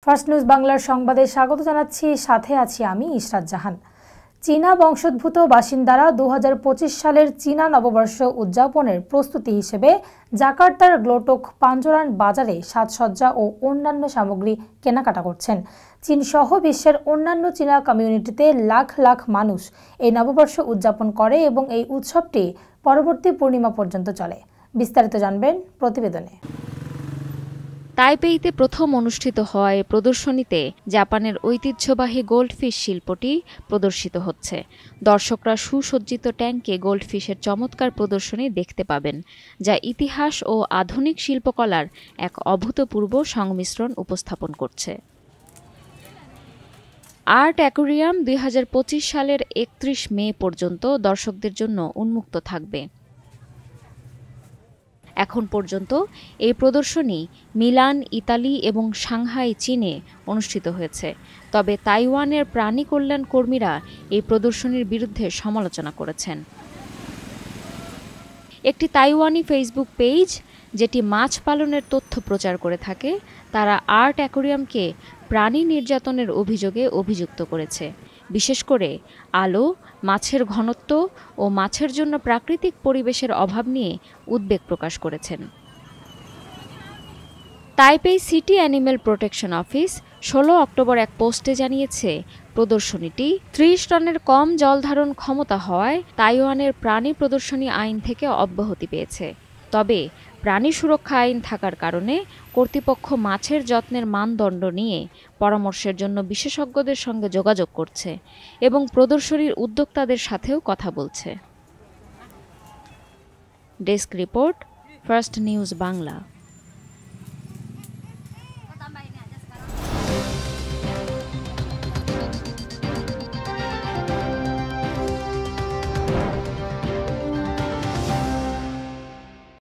First news বাংলার সংবাদে স্বাগত জানাচ্ছি, সাথে আছি আমি ইশরাত জাহান। চীনা বংশোদ্ভূত বাসিন্দারা 2025 সালের চীনা নববর্ষ উদযাপনের প্রস্তুতি হিসেবে জাকার্তার গ্লোটক পাঞ্জরান বাজারে সাজসজ্জা ও অন্যান্য সামগ্রী কেনাকাটা করছেন। চীন সহ বিশ্বের অন্যান্য চীনা কমিউনিটিতে লাখ লাখ মানুষ এই নববর্ষ উদযাপন করে এবং এই উৎসবটি পরবর্তী পূর্ণিমা পর্যন্ত চলে। বিস্তারিত জানবেন প্রতিবেদনে। তাইপেইতে প্রথম অনুষ্ঠিত হওয়া এই প্রদর্শনীতে জাপানের ঐতিহ্যবাহী গোল্ডফিশ শিল্পটি প্রদর্শিত হচ্ছে। দর্শকরা সুসজ্জিত ট্যাঙ্কে গোল্ডফিশের চমৎকার প্রদর্শনী দেখতে পাবেন, যা ইতিহাস ও আধুনিক শিল্পকলার এক অভূতপূর্ব সংমিশ্রণ উপস্থাপন করছে। আর্ট অ্যাকোয়ারিয়াম 2025 সালের 31 মে পর্যন্ত দর্শকদের জন্য উন্মুক্ত থাকবে। এখন পর্যন্ত এই প্রদর্শনী মিলান, ইতালি এবং সাংহাই, চীনে অনুষ্ঠিত হয়েছে। তবে তাইওয়ানের প্রাণী কল্যাণ কর্মীরা এই প্রদর্শনীর বিরুদ্ধে সমালোচনা করেছেন। একটি তাইওয়ানি ফেসবুক পেজ, যেটি মাছ পালনের তথ্য প্রচার করে থাকে, তারা আর্ট অ্যাকোয়ারিয়ামকে প্রাণী নির্যাতনের অভিযোগে অভিযুক্ত করেছে। বিশেষ করে আলো, মাছের ঘনত্ব ও মাছের জন্য প্রাকৃতিক পরিবেশের অভাব নিয়ে উদ্বেগ প্রকাশ করেছেন। Taipei city animal protection office 16 October এক পোস্টে জানিয়েছে, প্রদর্শনীটি 30 টনের কম জলধারণ ক্ষমতা হওয়ায় তাইওয়ানের প্রাণী প্রদর্শনী আইন থেকে অব্যাহতি পেয়েছে। তবে প্রাণী সুরক্ষা আইন থাকার কারণে কর্তৃপক্ষ মাছের যত্নের মানদণ্ড নিয়ে পরামর্শের জন্য বিশেষজ্ঞদের সঙ্গে যোগাযোগ করছে এবং প্রদর্শনীর উদ্যোক্তাদের সাথেও কথা বলছে। Desk report, first news Bangla.